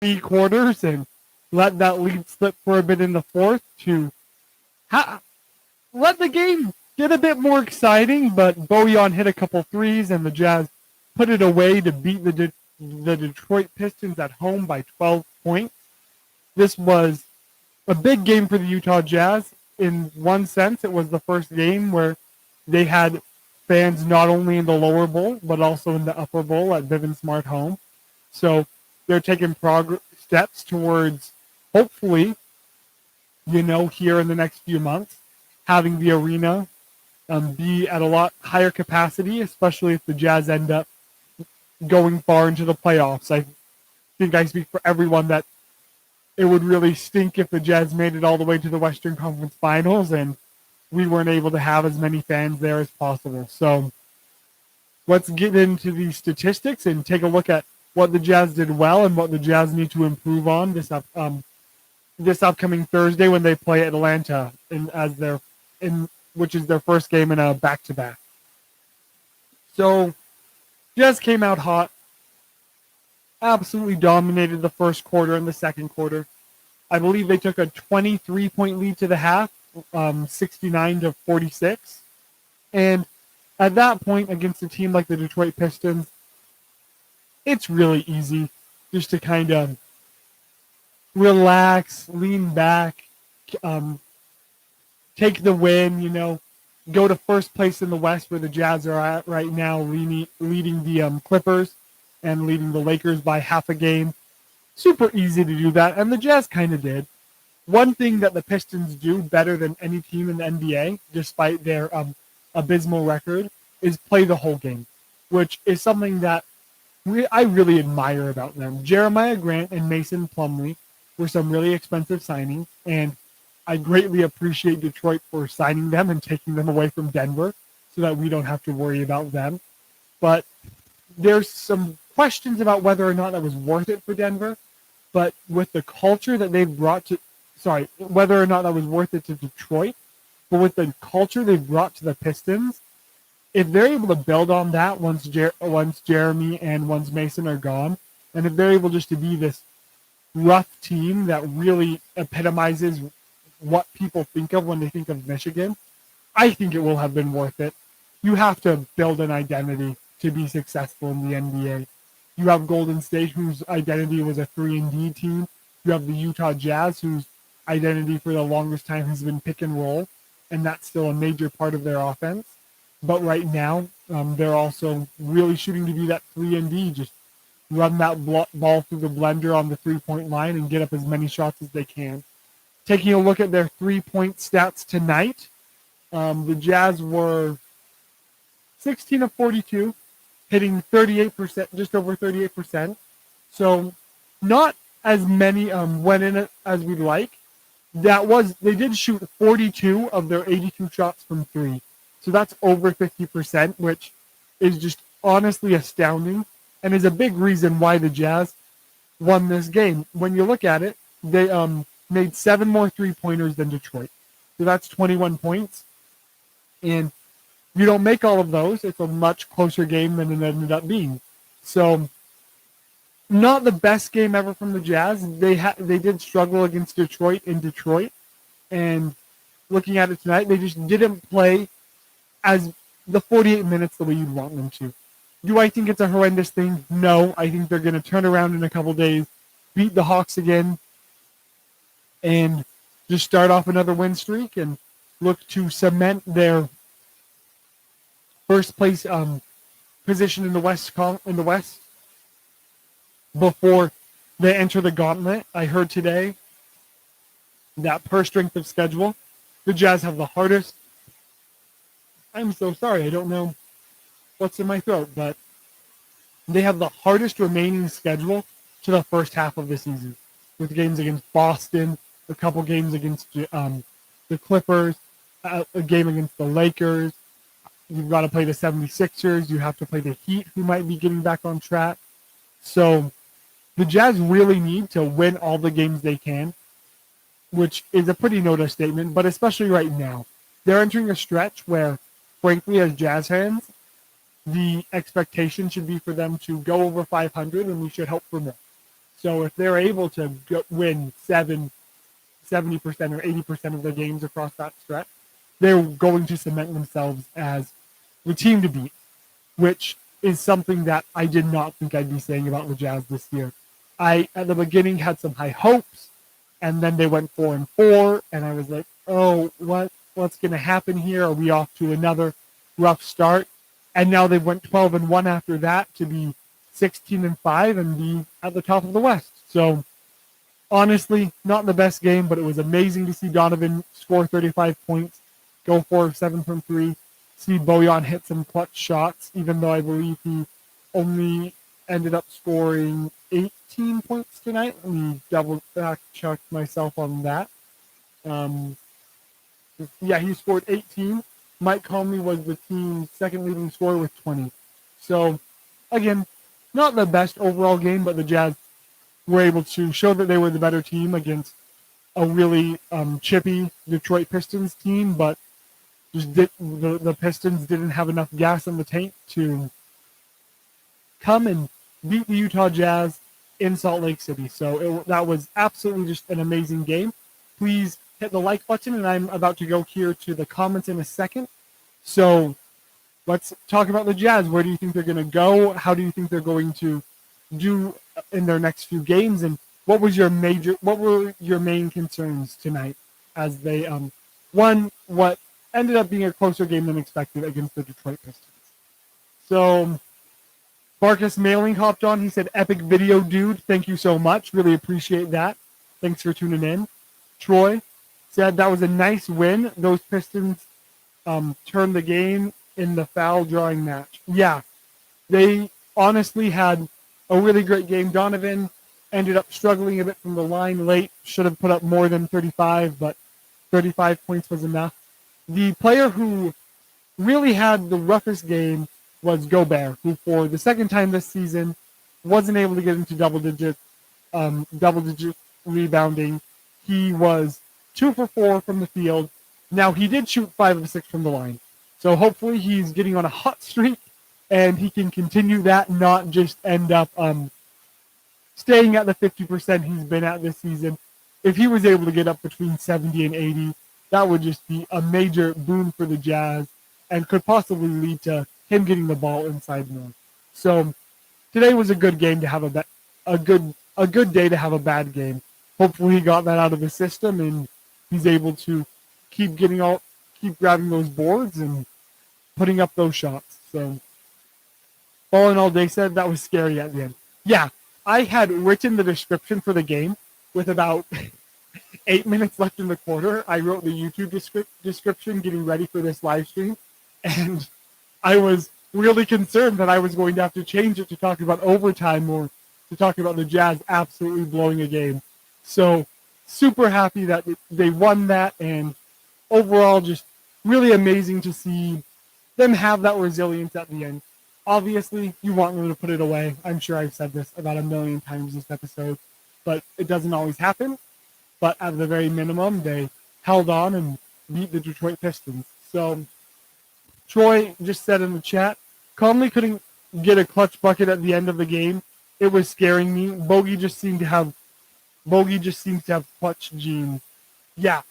3 quarters and let that lead slip for a bit in the fourth to let the game get a bit more exciting. But Bojan hit a couple threes and the Jazz put it away to beat the Detroit Pistons at home by 12 points. This was a big game for the Utah Jazz. In one sense, it was the first game where they had fans not only in the lower bowl, but also in the upper bowl at Vivint Smart Home. So they're taking steps towards, hopefully, here in the next few months, having the arena be at a lot higher capacity, especially if the Jazz end up going far into the playoffs. I think I speak for everyone that it would really stink if the Jazz made it all the way to the Western Conference Finals and we weren't able to have as many fans there as possible. So let's get into the statistics and take a look at what the Jazz did well and what the Jazz need to improve on this upcoming Thursday when they play Atlanta which is their first game in a back-to-back. So Jazz came out hot, absolutely dominated the first quarter and the second quarter. I believe they took a 23-point lead to the half, 69-46. And at that point, against a team like the Detroit Pistons, it's really easy just to kind of relax, lean back, take the win, go to first place in the West where the Jazz are at right now, leading the Clippers and leading the Lakers by half a game. Super easy to do that, and the Jazz kind of did. One thing that the Pistons do better than any team in the NBA, despite their abysmal record, is play the whole game, which is something that I really admire about them. Jeremiah Grant and Mason Plumlee were some really expensive signings, and I greatly appreciate Detroit for signing them and taking them away from Denver so that we don't have to worry about them. But there's some questions about whether or not that was worth it for Denver. But with the culture that they've brought to, whether or not that was worth it to Detroit, but with the culture they've brought to the Pistons, if they're able to build on that once Jeremy and once Mason are gone, and if they're able just to be this rough team that really epitomizes what people think of when they think of Michigan, I think it will have been worth it. You have to build an identity to be successful in the NBA. You have Golden State, whose identity was a 3-and-D team. You have the Utah Jazz, whose identity for the longest time has been pick and roll, and that's still a major part of their offense. But right now, they're also really shooting to be that 3-and-D, just run that ball through the blender on the three-point line and get up as many shots as they can. Taking a look at their three-point stats tonight, the Jazz were 16 of 42, hitting 38%, just over 38%. So not as many went in it as we'd like. They did shoot 42 of their 82 shots from three. So that's over 50%, which is just honestly astounding and is a big reason why the Jazz won this game. When you look at it, they made 7 more three-pointers than Detroit. So that's 21 points. And you don't make all of those, it's a much closer game than it ended up being. So not the best game ever from the Jazz. They did struggle against Detroit in Detroit. And looking at it tonight, they just didn't play as the 48 minutes the way you'd want them to. Do I think it's a horrendous thing? No. I think they're going to turn around in a couple days, beat the Hawks again, and just start off another win streak and look to cement their first place position in the West before they enter the gauntlet. I heard today that per strength of schedule, the Jazz have the hardest. I'm so sorry, I don't know what's in my throat, but they have the hardest remaining schedule to the first half of the season, with games against Boston, a couple games against the Clippers, a game against the Lakers. You've got to play the 76ers. You have to play the Heat, who might be getting back on track. So the Jazz really need to win all the games they can, which is a pretty notice statement, but especially right now. They're entering a stretch where, frankly, as Jazz fans, the expectation should be for them to go over 500, and we should hope for more. So if they're able to win 70% or 80% of their games across that stretch, they're going to cement themselves as the team to beat, which is something that I did not think I'd be saying about the Jazz this year. I, at the beginning, had some high hopes, and then they went 4-4, and I was like, oh, what's going to happen here? Are we off to another rough start? And now they went 12-1 after that to be 16-5 and be at the top of the West. So honestly, not the best game, but it was amazing to see Donovan score 35 points, go 4 of 7 from 3, see Bojan hit some clutch shots, even though I believe he only ended up scoring 18 points tonight. Let me double fact check myself on that. Yeah, he scored 18. Mike Conley was the team's second leading scorer with 20. So, again, not the best overall game, but the Jazz were able to show that they were the better team against a really chippy Detroit Pistons team, but the Pistons didn't have enough gas in the tank to come and beat the Utah Jazz in Salt Lake City. So that was absolutely just an amazing game. Please hit the like button, and I'm about to go here to the comments in a second. So let's talk about the Jazz. Where do you think they're going to go? How do you think they're going to do in their next few games? And what were your main concerns tonight as they won what ended up being a closer game than expected against the Detroit Pistons? So Marcus Mailing hopped on. He said, epic video, dude. Thank you so much. Really appreciate that. Thanks for tuning in. Troy said that was a nice win. Those Pistons turned the game in the foul drawing match. Yeah, they honestly had a really great game. Donovan ended up struggling a bit from the line late. Should have put up more than 35, but 35 points was enough. The player who really had the roughest game was Gobert, who for the second time this season wasn't able to get into double-digit rebounding. He was 2 for 4 from the field. Now, he did shoot 5 of 6 from the line. So hopefully he's getting on a hot streak and he can continue that, not just end up staying at the 50% he's been at this season. If he was able to get up between 70 and 80, that would just be a major boon for the Jazz and could possibly lead to him getting the ball inside more. So today was a good game to have a good day to have a bad game. Hopefully he got that out of the system and he's able to keep grabbing those boards and putting up those shots. So Ballin' All Day said that was scary at the end. Yeah, I had written the description for the game with about 8 minutes left in the quarter. I wrote the YouTube description getting ready for this live stream, and I was really concerned that I was going to have to change it to talk about overtime or to talk about the Jazz absolutely blowing a game. So super happy that they won that, and overall just really amazing to see them have that resilience at the end. Obviously, you want them to put it away. I'm sure I've said this about a million times this episode, but it doesn't always happen. But at the very minimum, they held on and beat the Detroit Pistons. So Troy just said in the chat, Conley couldn't get a clutch bucket at the end of the game. It was scaring me. Bogey just seems to have clutch genes. Yeah.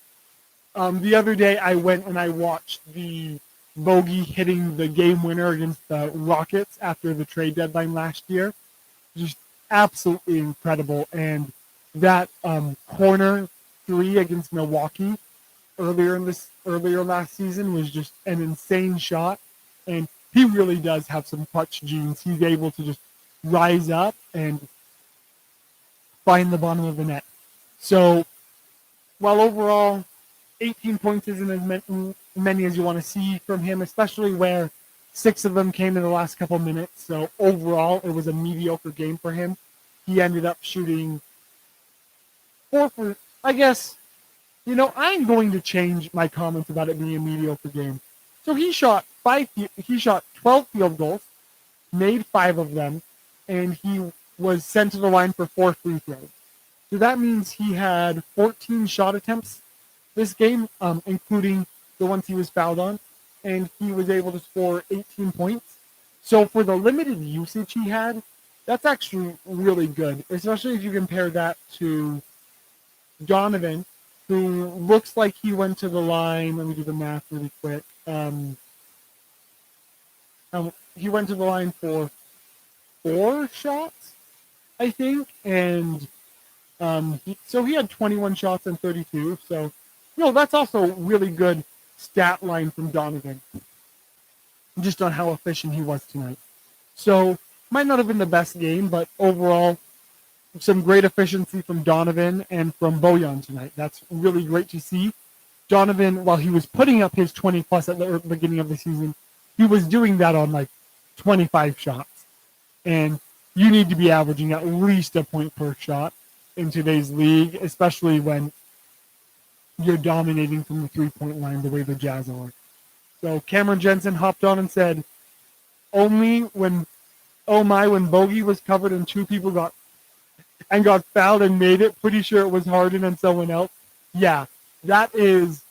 The other day I went and I watched the Bogey hitting the game winner against the Rockets after the trade deadline last year. Just absolutely incredible. And that corner 3 against Milwaukee earlier last season was just an insane shot. And he really does have some clutch genes. He's able to just rise up and find the bottom of the net. So while overall 18 points isn't as many as you want to see from him, especially where 6 of them came in the last couple minutes. So overall, it was a mediocre game for him. He ended up shooting 4 for, I guess, I'm going to change my comments about it being a mediocre game. So he shot 12 field goals, made 5 of them, and he was sent to the line for 4 free throws. So that means he had 14 shot attempts this game, including the ones he was fouled on, and he was able to score 18 points. So for the limited usage he had, That's actually really good, especially if you compare that to Donovan, who looks like he went to the line. Let me do the math really quick. He went to the line for 4 shots, I think, and so he had 21 shots and 32. So, that's also really good stat line from Donovan, just on how efficient he was tonight. So, might not have been the best game, but overall, some great efficiency from Donovan and from Bojan tonight. That's really great to see. Donovan, while he was putting up his 20 plus at the beginning of the season, he was doing that on like 25 shots. And you need to be averaging at least a point per shot in today's league, especially when you're dominating from the 3-point line the way the Jazz are. So Cameron Jensen hopped on and said, only when Bogey was covered and 2 people got fouled and made it. Pretty sure it was Harden and someone else. Yeah, that is.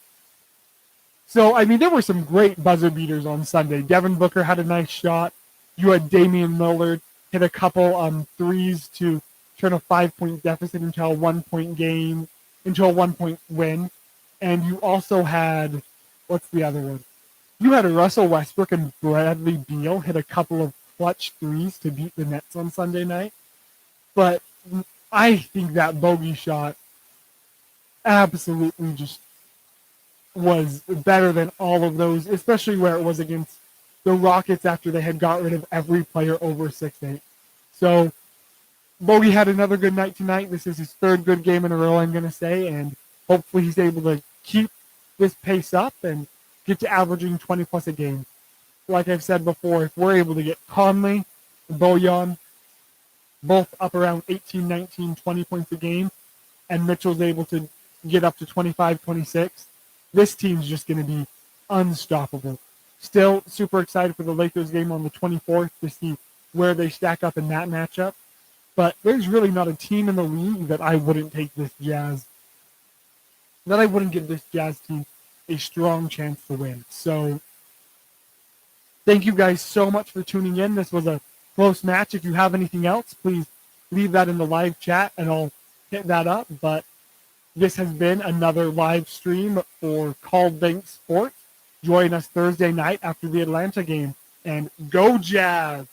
So, I mean, there were some great buzzer beaters on Sunday. Devin Booker had a nice shot. You had Damian Lillard hit a couple threes to turn a 5-point deficit into a 1-point game, into a 1-point win. And you also had, what's the other one? You had Russell Westbrook and Bradley Beal hit a couple of clutch threes to beat the Nets on Sunday night. But I think that bogey shot absolutely just was better than all of those, especially where it was against the Rockets after they had got rid of every player over 6'8". So Bogey had another good night tonight. This is his 3rd good game in a row, I'm going to say, and hopefully he's able to keep this pace up and get to averaging 20 plus a game. Like I've said before, if we're able to get Conley, Bojan, both up around 18, 19, 20 points a game, and Mitchell's able to get up to 25, 26, this team's just going to be unstoppable. Still super excited for the Lakers game on the 24th to see where they stack up in that matchup. But there's really not a team in the league that I wouldn't give this Jazz team a strong chance to win. So thank you guys so much for tuning in. This was a close match. If you have anything else, please leave that in the live chat and I'll hit that up. But this has been another live stream for Called Bank Sports. Join us Thursday night after the Atlanta game. And go Jazz!